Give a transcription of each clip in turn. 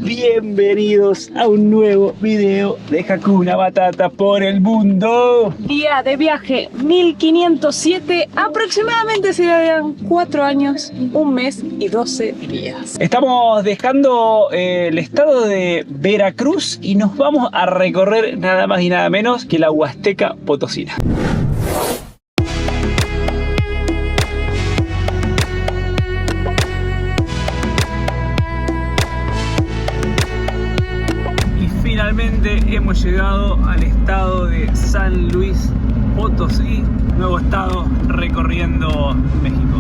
Bienvenidos a un nuevo video de Hakuna Matata por el mundo. Día de viaje 1507, aproximadamente serían 4 años, 1 mes y 12 días. Estamos dejando el estado de Veracruz y nos vamos a recorrer nada más y nada menos que la Huasteca Potosina. Finalmente hemos llegado al estado de San Luis Potosí, nuevo estado recorriendo México.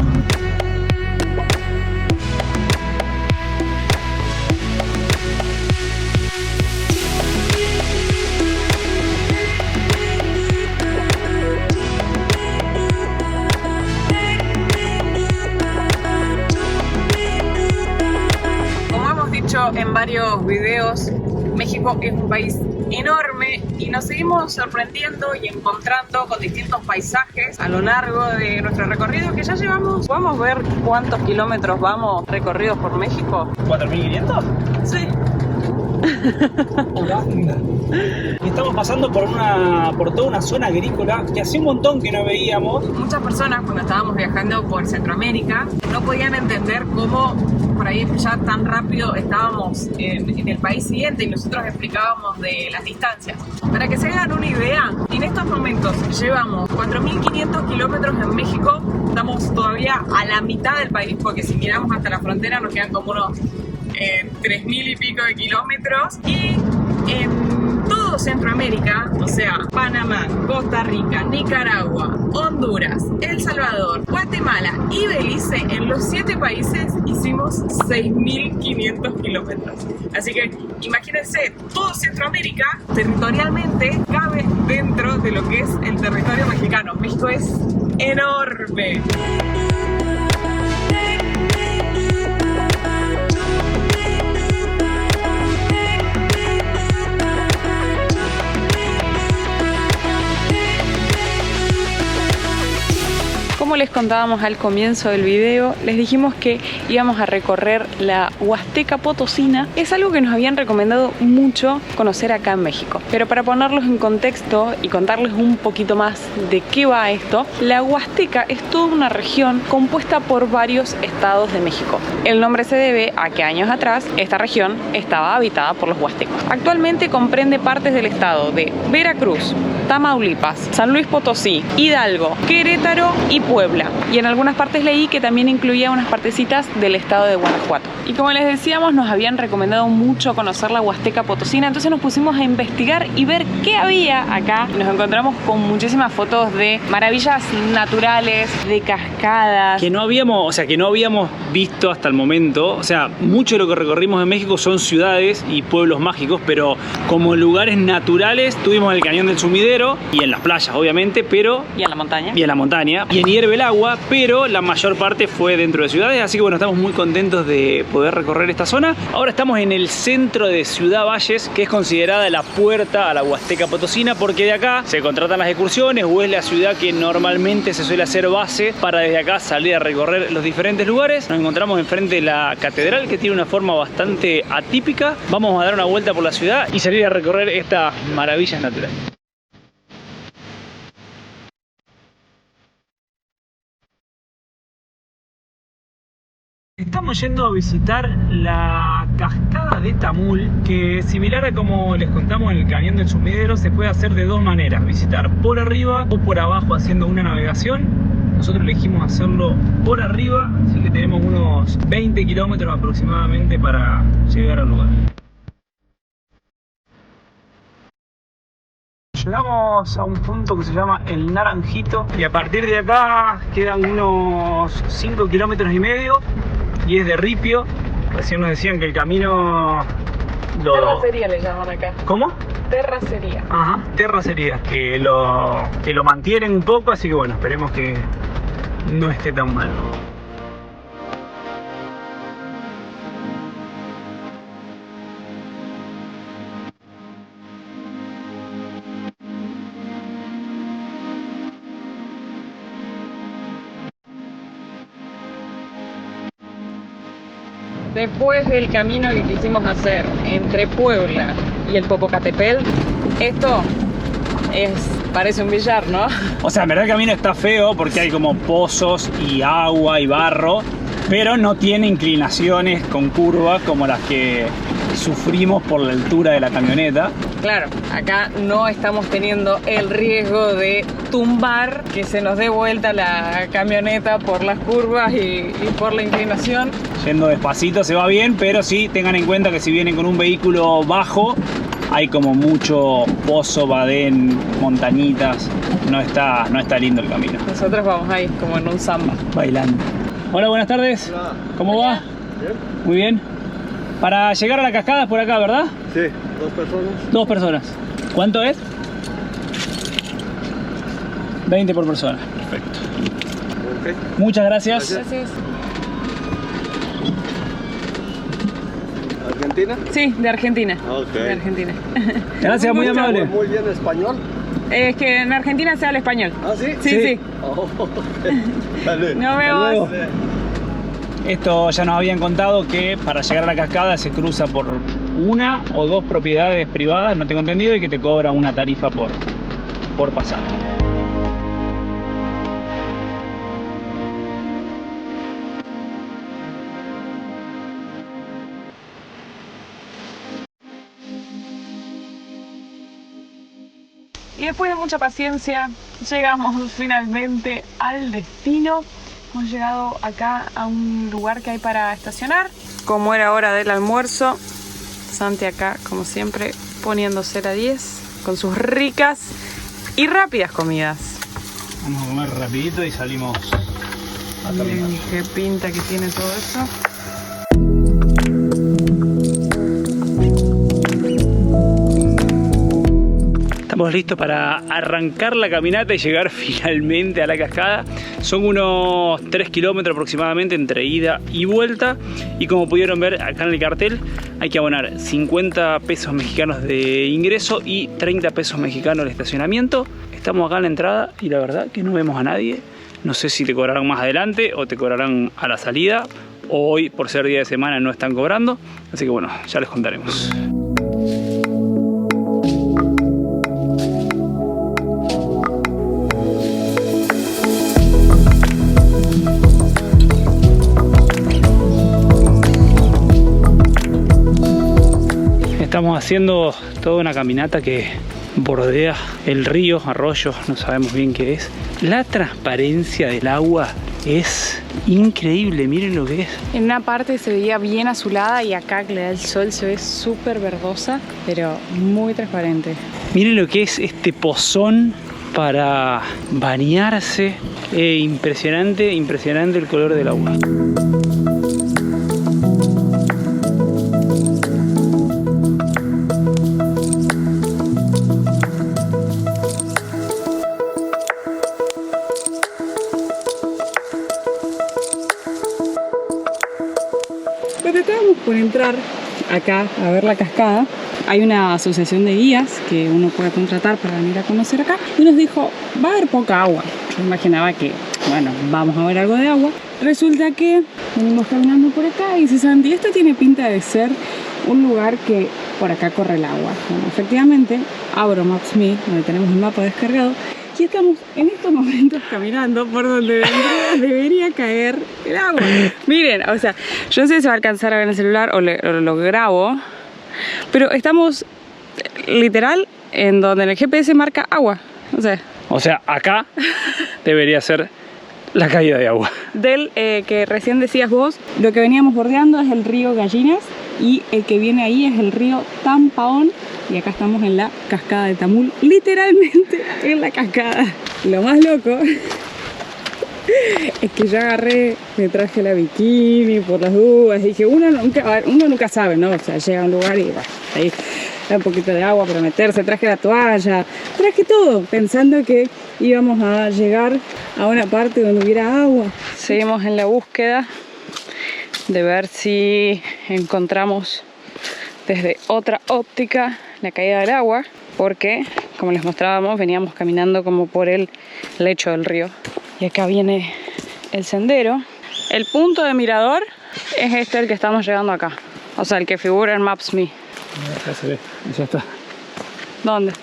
Como hemos dicho en varios videos, México es un país enorme y nos seguimos sorprendiendo y encontrando con distintos paisajes a lo largo de nuestro recorrido que ya llevamos. ¿Podemos ver cuántos kilómetros vamos recorridos por México? ¿4.500? Sí. Y estamos pasando por toda una zona agrícola que hace un montón que no veíamos. Muchas personas cuando estábamos viajando por Centroamérica no podían entender cómo por ahí ya tan rápido estábamos en el país siguiente y nosotros explicábamos de las distancias. Para que se hagan una idea, en estos momentos llevamos 4.500 kilómetros en México, estamos todavía a la mitad del país porque si miramos hasta la frontera nos quedan como unos 3.000 y pico de kilómetros y en todo Centroamérica, o sea, Panamá, Costa Rica, Nicaragua, Honduras, El Salvador, Guatemala y Belice, en los 7 países hicimos 6.500 kilómetros. Así que imagínense, todo Centroamérica territorialmente cabe dentro de lo que es el territorio mexicano. México es enorme. Como les contábamos al comienzo del video, les dijimos que íbamos a recorrer la Huasteca Potosina. Es algo que nos habían recomendado mucho conocer acá en México. Pero para ponerlos en contexto y contarles un poquito más de qué va esto, la Huasteca es toda una región compuesta por varios estados de México. El nombre se debe a que años atrás esta región estaba habitada por los huastecos. Actualmente comprende partes del estado de Veracruz, Tamaulipas, San Luis Potosí, Hidalgo, Querétaro y Puebla. Y en algunas partes leí que también incluía unas partecitas del estado de Guanajuato. Y como les decíamos, nos habían recomendado mucho conocer la Huasteca Potosina, entonces nos pusimos a investigar y ver qué había acá. Nos encontramos con muchísimas fotos de maravillas naturales, de cascadas. Que no habíamos visto hasta el momento. O sea, mucho de lo que recorrimos en México son ciudades y pueblos mágicos, pero como lugares naturales tuvimos el Cañón del Sumidero y en las playas, obviamente, pero... Y en la montaña. Y en la montaña. Y en Hierve el Agua, pero la mayor parte fue dentro de ciudades, así que bueno, estamos muy contentos de poder recorrer esta zona. Ahora estamos en el centro de Ciudad Valles, que es considerada la puerta a la Huasteca Potosina, porque de acá se contratan las excursiones o es la ciudad que normalmente se suele hacer base para desde acá salir a recorrer los diferentes lugares. Nos encontramos enfrente de la catedral, que tiene una forma bastante atípica. Vamos a dar una vuelta por la ciudad y salir a recorrer estas maravillas naturales. Estamos yendo a visitar la cascada de Tamul, que similar a como les contamos en el Cañón del Sumidero, se puede hacer de dos maneras: visitar por arriba o por abajo haciendo una navegación. Nosotros elegimos hacerlo por arriba, así que tenemos unos 20 kilómetros aproximadamente para llegar al lugar. Llegamos a un punto que se llama El Naranjito y a partir de acá quedan unos 5 kilómetros y medio y es de ripio. Recién nos decían que el camino... Terracería le llaman acá. ¿Cómo? Terracería. Ajá, terracería, que lo mantienen un poco, así que bueno, esperemos que no esté tan mal. después del camino que quisimos hacer entre Puebla y el Popocatépetl, esto parece un billar, ¿no? O sea, en verdad el camino está feo porque hay como pozos y agua y barro, pero no tiene inclinaciones con curvas como las que sufrimos por la altura de la camioneta. Claro, acá no estamos teniendo el riesgo de tumbar, que se nos dé vuelta la camioneta por las curvas y por la inclinación. Yendo despacito se va bien, pero sí tengan en cuenta que si vienen con un vehículo bajo, hay como mucho pozo, badén, montañitas. No está lindo el camino. Nosotros vamos ahí, como en un samba. Bailando. Hola, buenas tardes. Hola. ¿Cómo va? Bien. Muy bien. Para llegar a la cascada es por acá, ¿verdad? Sí, 2 personas. 2 personas. ¿Cuánto es? 20 por persona. Perfecto. Ok. Muchas gracias. Gracias. ¿Argentina? Sí, de Argentina. Ok. De Argentina. Gracias, muy amable. Muy bien español. Es que en Argentina se habla español. ¿Ah, sí? Sí. Oh, ok. Dale. Nos Hasta vemos. luego. Esto ya nos habían contado que para llegar a la cascada se cruza por 1 o 2 propiedades privadas, no tengo entendido, y que te cobra una tarifa por pasar. Y después de mucha paciencia, llegamos finalmente al destino. Hemos llegado acá a un lugar que hay para estacionar. Como era hora del almuerzo, Santi acá, como siempre, poniéndose la 10 con sus ricas y rápidas comidas. Vamos a comer rapidito y salimos a caminar. Miren qué pinta que tiene todo eso. Estamos listos para arrancar la caminata y llegar finalmente a la cascada. Son unos 3 kilómetros aproximadamente entre ida y vuelta. Y como pudieron ver acá en el cartel, hay que abonar 50 pesos mexicanos de ingreso y 30 pesos mexicanos de estacionamiento. Estamos acá en la entrada y la verdad que no vemos a nadie. No sé si te cobrarán más adelante o te cobrarán a la salida. Hoy, por ser día de semana, no están cobrando. Así que bueno, ya les contaremos. Estamos haciendo toda una caminata que bordea el río, arroyo, no sabemos bien qué es. La transparencia del agua es increíble, miren lo que es. En una parte se veía bien azulada y acá que le da el sol se ve súper verdosa, pero muy transparente. Miren lo que es este pozón para bañarse. Impresionante, impresionante el color del agua. Cuando estábamos por entrar acá a ver la cascada, hay una asociación de guías que uno puede contratar para venir a conocer acá y nos dijo, va a haber poca agua. Yo imaginaba que, bueno, vamos a ver algo de agua. Resulta que venimos caminando por acá y dice Santi, esto tiene pinta de ser un lugar que por acá corre el agua. Bueno, efectivamente, abro Maps.me, donde tenemos el mapa descargado, y estamos en estos momentos caminando por donde debería caer el agua. Miren, o sea, yo no sé si se va a alcanzar a ver en el celular o lo grabo, pero estamos literal en donde en el GPS marca agua. O sea, acá debería ser la caída de agua. Del que recién decías vos, lo que veníamos bordeando es el río Gallinas y el que viene ahí es el río Tampaón. Y acá estamos en la cascada de Tamul, literalmente en la cascada. Lo más loco es que yo agarré, me traje la bikini por las dudas. Dije, uno nunca sabe, ¿no? O sea, llega a un lugar y bueno, ahí hay un poquito de agua para meterse. Traje la toalla, traje todo, pensando que íbamos a llegar a una parte donde hubiera agua. Seguimos en la búsqueda de ver si encontramos desde otra óptica la caída del agua, porque como les mostrábamos veníamos caminando como por el lecho del río y acá viene el sendero. El punto de mirador Es este el que estamos llegando acá. O sea, el que figura en Maps.me. Ya se ve, ya está. ¿Dónde?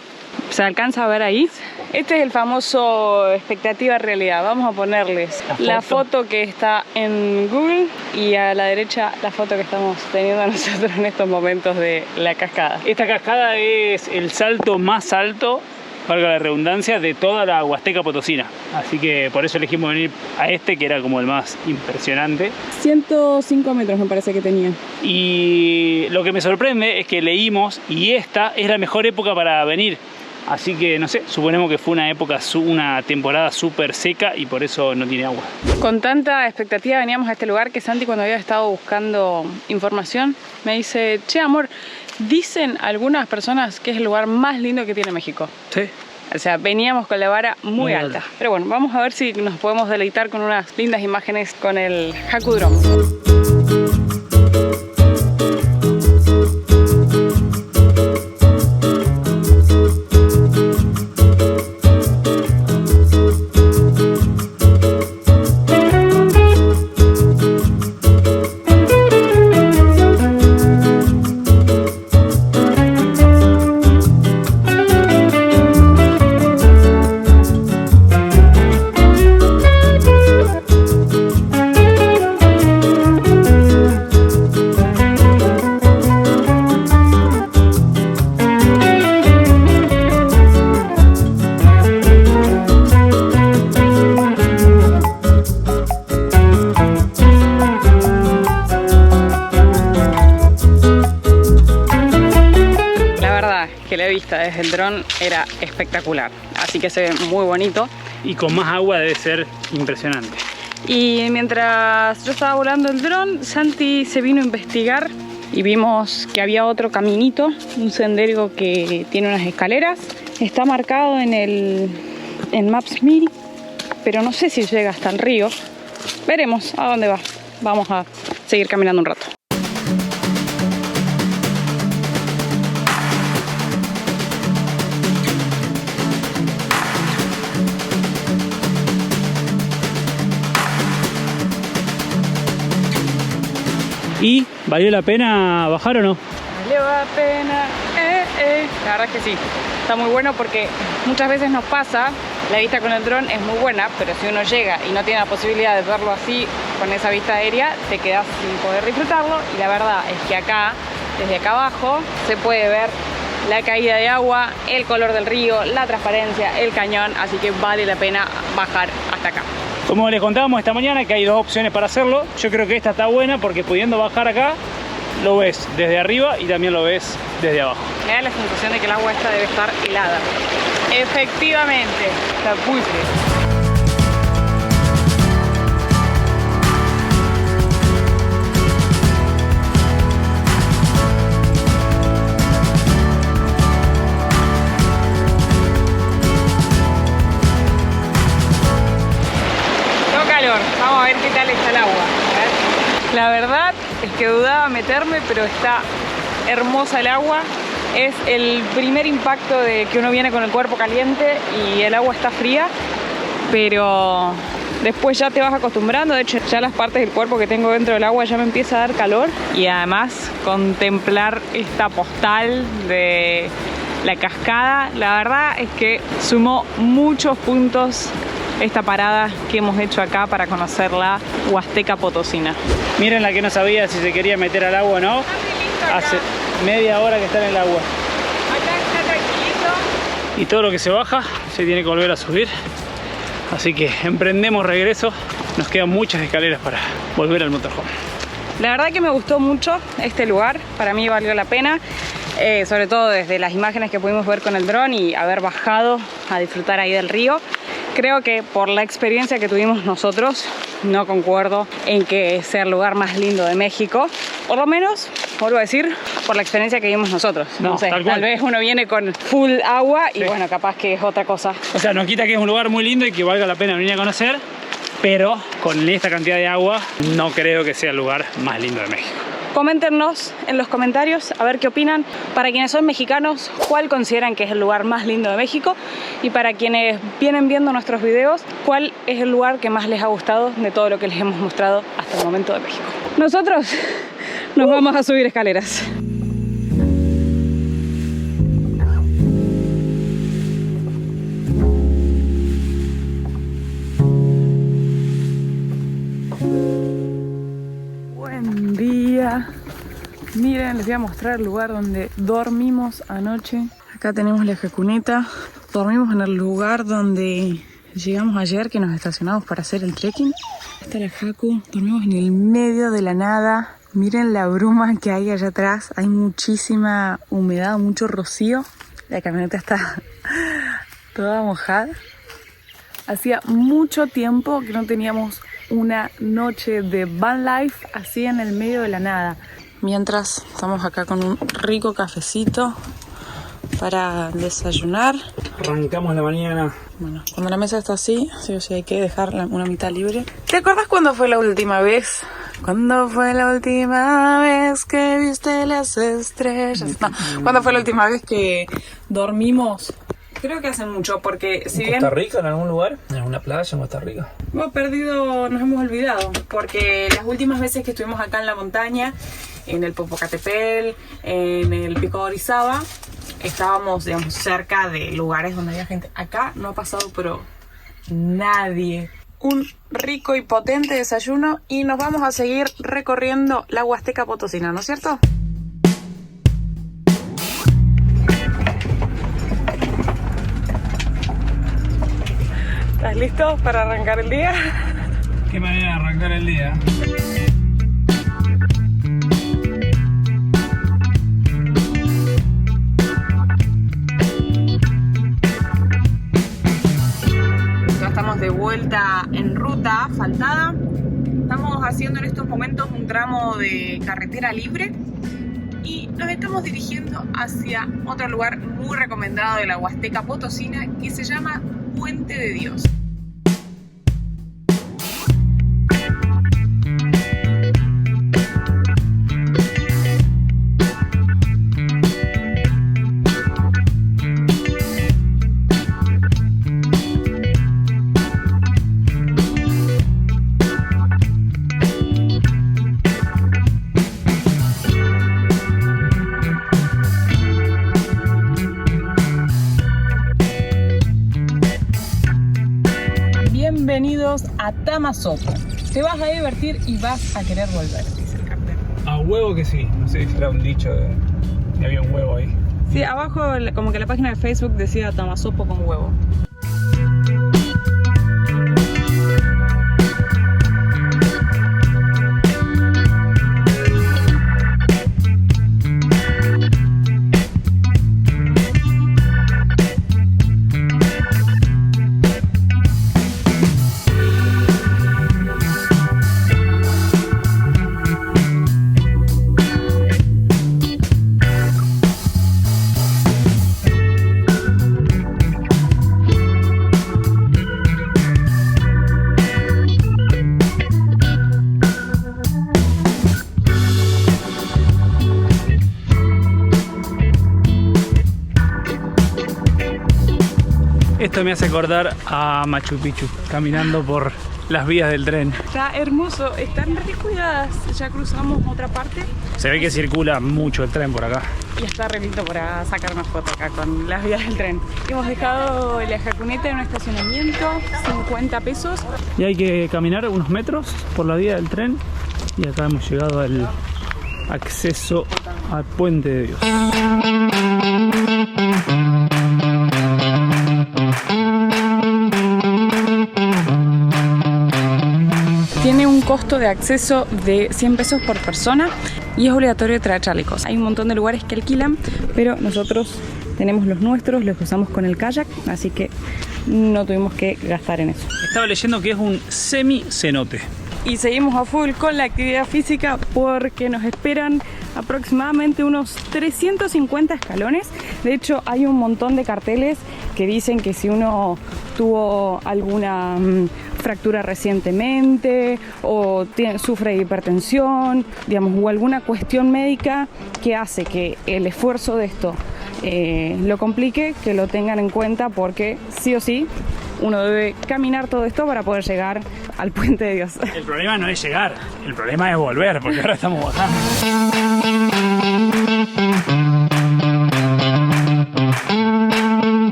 ¿Se alcanza a ver ahí? Este es el famoso expectativa realidad. Vamos a ponerles la foto que está en Google y a la derecha la foto que estamos teniendo nosotros en estos momentos de la cascada. Esta cascada es el salto más alto, valga la redundancia, de toda la Huasteca Potosina. Así que por eso elegimos venir a este, que era como el más impresionante. 105 metros me parece que tenía. Y lo que me sorprende es que leímos y esta es la mejor época para venir. Así que no sé, suponemos que fue una temporada súper seca y por eso no tiene agua. Con tanta expectativa veníamos a este lugar que Santi, cuando había estado buscando información, me dice: che, amor, dicen algunas personas que es el lugar más lindo que tiene México. Sí. O sea, veníamos con la vara muy alta. Pero bueno, vamos a ver si nos podemos deleitar con unas lindas imágenes con el Haku Drone. La vista desde el dron era espectacular, así que se ve muy bonito. Y con más agua debe ser impresionante. Y mientras yo estaba volando el dron, Santi se vino a investigar y vimos que había otro caminito, un sendero que tiene unas escaleras. Está marcado en Maps.me, pero no sé si llega hasta el río. Veremos a dónde va. Vamos a seguir caminando un rato. ¿Y valió la pena bajar o no? Valió la pena, La verdad es que sí, está muy bueno porque muchas veces nos pasa, la vista con el dron es muy buena, pero si uno llega y no tiene la posibilidad de verlo así, con esa vista aérea, te quedas sin poder disfrutarlo. Y la verdad es que acá, desde acá abajo, se puede ver la caída de agua, el color del río, la transparencia, el cañón, así que vale la pena bajar hasta acá. Como les contábamos esta mañana, que hay dos opciones para hacerlo. Yo creo que esta está buena porque pudiendo bajar acá, lo ves desde arriba y también lo ves desde abajo. Me da la sensación de que el agua esta debe estar helada. Efectivamente, la puse. Vamos a ver qué tal está el agua. La verdad es que dudaba meterme, pero está hermosa el agua. Es el primer impacto de que uno viene con el cuerpo caliente y el agua está fría, pero después ya te vas acostumbrando. De hecho, ya las partes del cuerpo que tengo dentro del agua ya me empieza a dar calor. Y además contemplar esta postal de la cascada, la verdad es que sumó muchos puntos esta parada que hemos hecho acá para conocer la Huasteca Potosina. Miren la que no sabía si se quería meter al agua o no. Hace media hora que está en el agua. Acá está tranquilito. Y todo lo que se baja se tiene que volver a subir. Así que emprendemos regreso. Nos quedan muchas escaleras para volver al motorhome. La verdad que me gustó mucho este lugar. Para mí valió la pena. Sobre todo desde las imágenes que pudimos ver con el dron y haber bajado a disfrutar ahí del río. Creo que por la experiencia que tuvimos nosotros, no concuerdo en que sea el lugar más lindo de México. Por lo menos, vuelvo a decir, por la experiencia que vimos nosotros. No sé, tal vez uno viene con full agua y bueno, capaz que es otra cosa. O sea, no quita que es un lugar muy lindo y que valga la pena venir a conocer, pero con esta cantidad de agua no creo que sea el lugar más lindo de México. Coméntenos en los comentarios a ver qué opinan. Para quienes son mexicanos, ¿cuál consideran que es el lugar más lindo de México? Y para quienes vienen viendo nuestros videos, ¿cuál es el lugar que más les ha gustado de todo lo que les hemos mostrado hasta el momento de México? Nosotros nos vamos a subir escaleras. Buen día. Miren, les voy a mostrar el lugar donde dormimos anoche. Acá tenemos la jacuneta. Dormimos en el lugar donde llegamos ayer, que nos estacionamos para hacer el trekking. Esta es la jacu. Dormimos en el medio de la nada. Miren la bruma que hay allá atrás. Hay muchísima humedad, mucho rocío. La camioneta está toda mojada. Hacía mucho tiempo que no teníamos una noche de van life así en el medio de la nada. Mientras estamos acá con un rico cafecito para desayunar. Arrancamos la mañana. Bueno, cuando la mesa está así, sí o sí hay que dejar una mitad libre. ¿Te acuerdas cuándo fue la última vez? ¿Cuándo fue la última vez que viste las estrellas? No, ¿cuándo fue la última vez que dormimos? Creo que hace mucho, porque si bien... ¿Costa Rica en algún lugar? ¿En alguna playa en Costa Rica? Hemos perdido, nos hemos olvidado, porque las últimas veces que estuvimos acá en la montaña, en el Popocatépetl, en el Pico de Orizaba, estábamos, digamos, cerca de lugares donde había gente. Acá no ha pasado, pero nadie. Un rico y potente desayuno y nos vamos a seguir recorriendo la Huasteca Potosina, ¿no es cierto? ¿Estás listo para arrancar el día? Qué manera de arrancar el día. Ya estamos de vuelta en ruta asfaltada. Estamos haciendo en estos momentos un tramo de carretera libre y nos estamos dirigiendo hacia otro lugar muy recomendado de la Huasteca Potosina que se llama Puente de Dios. Bienvenidos a Tamasopo. Te vas a divertir y vas a querer volver, dice el cartel. A huevo que sí. No sé si era un dicho de había un huevo ahí. Sí, abajo como que la página de Facebook decía Tamasopo con huevo. Esto me hace acordar a Machu Picchu, caminando por las vías del tren. Está hermoso, están descuidadas. Ya cruzamos otra parte. Se ve que circula mucho el tren por acá. Y está re lindo para sacar una foto acá con las vías del tren. Hemos dejado la jacuneta en un estacionamiento, 50 pesos. Y hay que caminar unos metros por la vía del tren. Y acá hemos llegado al acceso al Puente de Dios. Tiene un costo de acceso de 100 pesos por persona y es obligatorio traer chalecos. Hay un montón de lugares que alquilan, pero nosotros tenemos los nuestros, los que usamos con el kayak, así que no tuvimos que gastar en eso. Estaba leyendo que es un semi-cenote. Y seguimos a full con la actividad física porque nos esperan aproximadamente unos 350 escalones. De hecho, hay un montón de carteles que dicen que si uno tuvo alguna fractura recientemente o sufre de hipertensión, digamos, o alguna cuestión médica que hace que el esfuerzo de esto lo complique, que lo tengan en cuenta porque sí o sí uno debe caminar todo esto para poder llegar al Puente de Dios. El problema no es llegar, el problema es volver, porque ahora estamos bajando.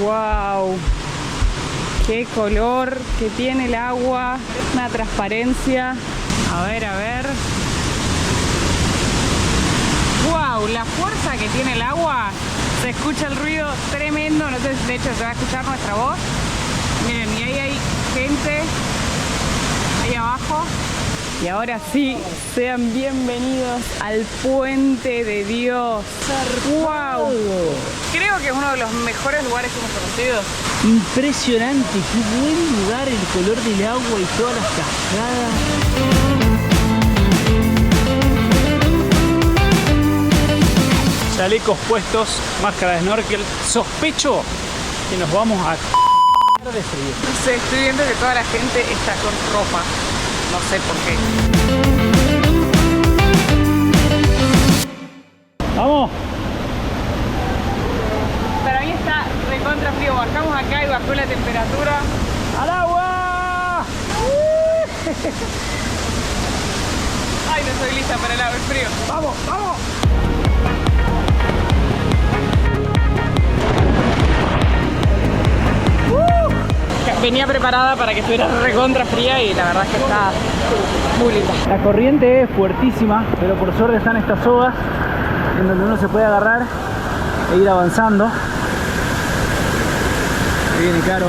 ¡Wow! ¡Qué color que tiene el agua! Una transparencia. A ver, a ver. ¡Wow! La fuerza que tiene el agua. Se escucha el ruido tremendo. No sé, de hecho, se va a escuchar nuestra voz. Miren, y ahí hay gente ahí abajo. Y ahora sí, sean bienvenidos al Puente de Dios. ¡Wow! Creo que es uno de los mejores lugares que hemos conocido. Impresionante, qué buen lugar, el color del agua y todas las cascadas. Chalecos puestos, máscara de snorkel. Sospecho que nos vamos a de frío. No sé, estoy viendo que toda la gente está con ropa. No sé por qué. ¡Vamos! Para mí está recontra frío. Bajamos acá y bajó la temperatura. ¡Al agua! Ay, no estoy lista para el agua, es frío. ¡Vamos, vamos! Venía preparada para que estuviera recontra fría y la verdad es que está muy linda. La corriente es fuertísima, pero por suerte están estas sogas en donde uno se puede agarrar e ir avanzando. Ahí viene Caro.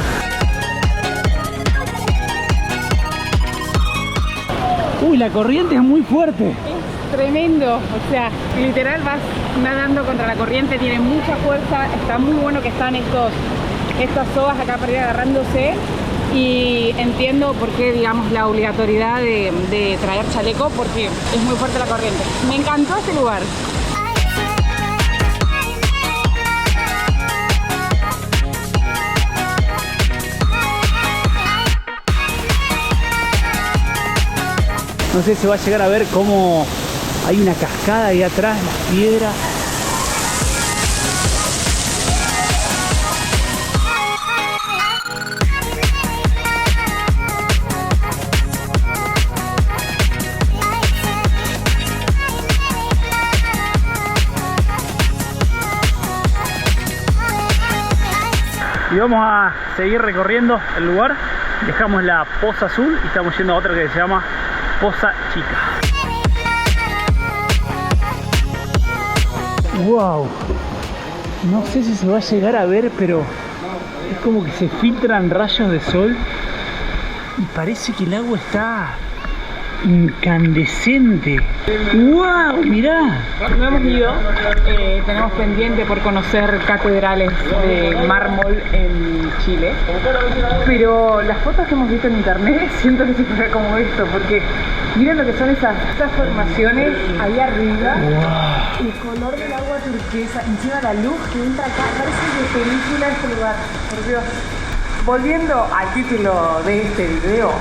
Uy, la corriente es muy fuerte. Es tremendo, o sea, literal vas nadando contra la corriente, tiene mucha fuerza, está muy bueno que están estas sogas acá para ir agarrándose y entiendo por qué, digamos, la obligatoriedad de traer chaleco porque es muy fuerte la corriente. Me encantó este lugar. No sé si se va a llegar a ver cómo hay una cascada ahí atrás, las piedras. Y vamos a seguir recorriendo el lugar. Dejamos la Poza Azul y estamos yendo a otra que se llama Poza Chica. Wow, no sé si se va a llegar a ver, pero es como que se filtran rayos de sol y parece que el agua está incandescente. ¡Wow! Mirá. No hemos ido, tenemos pendiente por conocer catedrales de mármol en Chile, pero las fotos que hemos visto en internet siento que se fuera como esto, porque miren lo que son esas formaciones ahí arriba. Wow. El color del agua turquesa, encima la luz que entra acá, parece de película este lugar, por Dios. Volviendo al título de este video,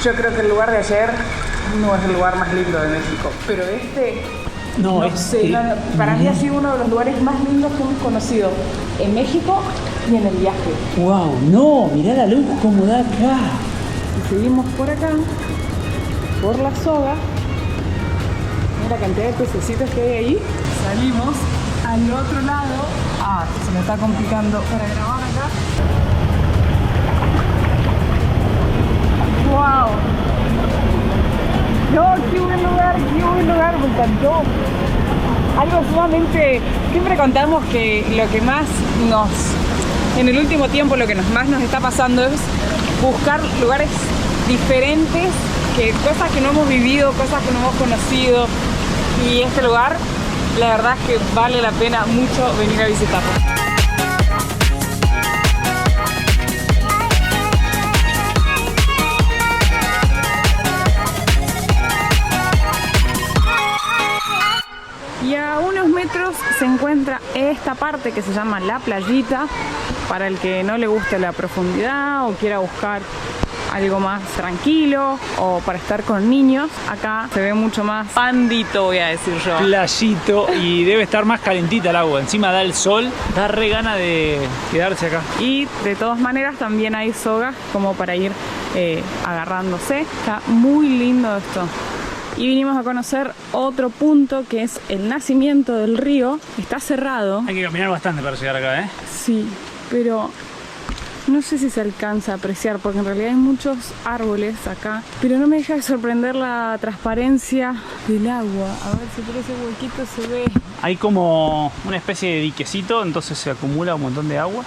yo creo que el lugar de ayer no es el lugar más lindo de México, pero este, No, para mí ha sido uno de los lugares más lindos que hemos conocido en México y en el viaje. Wow, no, mirá la luz como da acá. Y seguimos por acá, por la soga. Mira la cantidad de pececitos que hay ahí. Salimos al otro lado. Ah, se me está complicando para grabar acá. ¡Wow! No, qué buen lugar, me encantó. Algo sumamente... Siempre contamos que lo que más en el último tiempo, lo que más nos está pasando es buscar lugares diferentes, cosas que no hemos vivido, cosas que no hemos conocido. Y este lugar, la verdad es que vale la pena mucho venir a visitarlo. Y a unos metros se encuentra esta parte que se llama La Playita, para el que no le guste la profundidad o quiera buscar algo más tranquilo o para estar con niños. Acá se ve mucho más pandito, voy a decir yo. Playito, y debe estar más calentita el agua. Encima da el sol, da re gana de quedarse acá. Y de todas maneras también hay sogas como para ir agarrándose. Está muy lindo esto. Y vinimos a conocer otro punto que es el nacimiento del río. Está cerrado. Hay que caminar bastante para llegar acá, ¿eh? Sí, pero no sé si se alcanza a apreciar porque en realidad hay muchos árboles acá. Pero no me deja de sorprender la transparencia del agua. A ver si por ese huequito se ve. Hay como una especie de diquecito, entonces se acumula un montón de agua.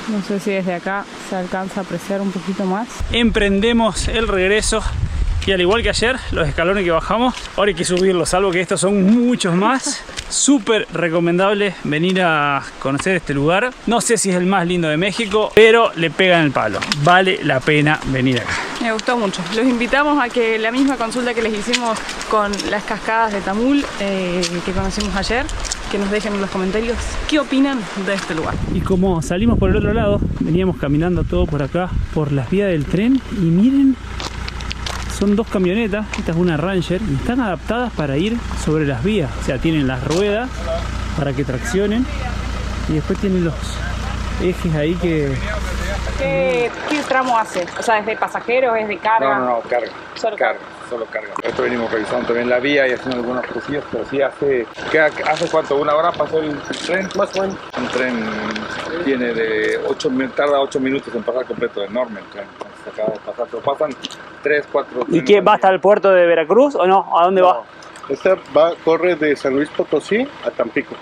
No sé si desde acá se alcanza a apreciar un poquito más. Emprendemos el regreso. Y al igual que ayer, los escalones que bajamos, ahora hay que subirlos, salvo que estos son muchos más. Súper recomendable venir a conocer este lugar. No sé si es el más lindo de México, pero le pegan el palo. Vale la pena venir acá. Me gustó mucho. Los invitamos a que la misma consulta que les hicimos con las cascadas de Tamul, que conocimos ayer, que nos dejen en los comentarios qué opinan de este lugar. Y como salimos por el otro lado, veníamos caminando todo por acá, por las vías del tren. Y miren, son dos camionetas, esta es una Ranger, y están adaptadas para ir sobre las vías. O sea, tienen las ruedas para que traccionen y después tienen los ejes ahí que... ¿Qué tramo hace? O sea, ¿es de pasajeros, es de carga? No, carga. Solo Solo carga. Nosotros venimos revisando también la vía y haciendo algunas cosillas, pero sí ¿hace cuánto? ¿Una hora pasó el tren? Más o menos. Un tren tiene tarda 8 minutos en pasar completo, enorme el tren. Se acaba de pasar, pero pasan 3, 4 ¿Y qué, va hasta el puerto de Veracruz o no? ¿A dónde va? Esta corre de San Luis Potosí a Tampico.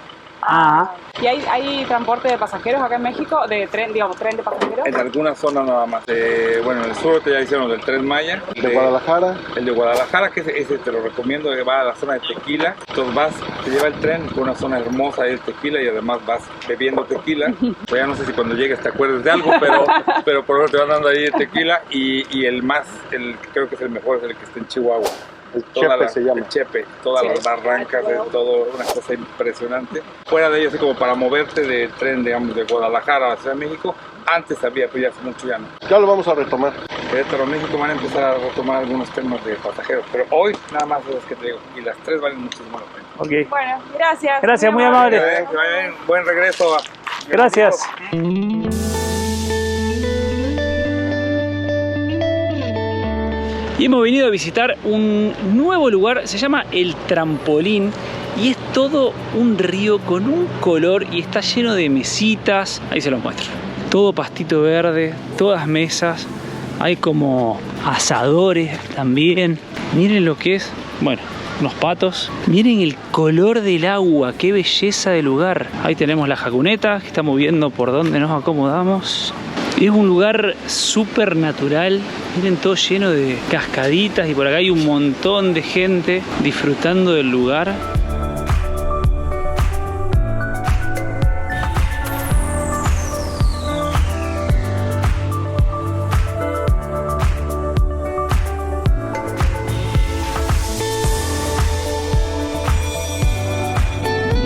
Ah, ¿Y hay transporte de pasajeros acá en México? ¿De tren, digamos, tren de pasajeros? En algunas zonas nada más. Bueno, en el sur ya hicieron del Tren Maya. ¿De Guadalajara? El de Guadalajara, que ese te lo recomiendo, que va a la zona de Tequila. Entonces te lleva el tren por una zona hermosa de Tequila y además vas bebiendo tequila. Pues ya no sé si cuando llegues te acuerdes de algo, pero por eso te van dando ahí el tequila y creo que es el mejor, es el que está en Chihuahua. El Chepe se llama. El Chepe, todas las barrancas, todo una cosa impresionante. Fuera de ello, así como para moverte de tren, digamos, de Guadalajara a la Ciudad de México, antes había, pero ya hace mucho ya no. Ya lo vamos a retomar. Querétaro, México van a empezar a retomar algunos temas de pasajeros, pero hoy nada más de los que te digo, y las tres valen muchísimo la pena. ok. Bueno, gracias. Gracias, muy amable. Que vaya bien, buen regreso. Gracias. Y hemos venido a visitar un nuevo lugar, se llama El Trampolín. Y es todo un río con un color y está lleno de mesitas. Ahí se los muestro. Todo pastito verde, todas mesas. Hay como asadores también. Miren lo que es. Bueno, unos patos. Miren el color del agua, qué belleza de lugar. Ahí tenemos la jacuneta que estamos viendo por dónde nos acomodamos. Es un lugar súper natural, miren, todo lleno de cascaditas y por acá hay un montón de gente disfrutando del lugar.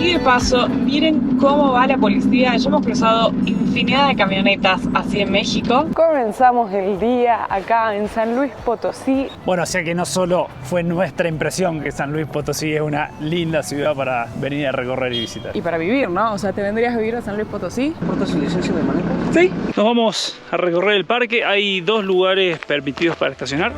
Y de paso, miren cómo va la policía. Ya hemos cruzado infinidad de camionetas así en México. Comenzamos el día acá en San Luis Potosí. Bueno, o sea que no solo fue nuestra impresión que San Luis Potosí es una linda ciudad para venir a recorrer y visitar. Y para vivir, ¿no? O sea, ¿te vendrías a vivir a San Luis Potosí? ¿Portas su licencia de manejo? Sí. Nos vamos a recorrer el parque. Hay 2 lugares permitidos para estacionar.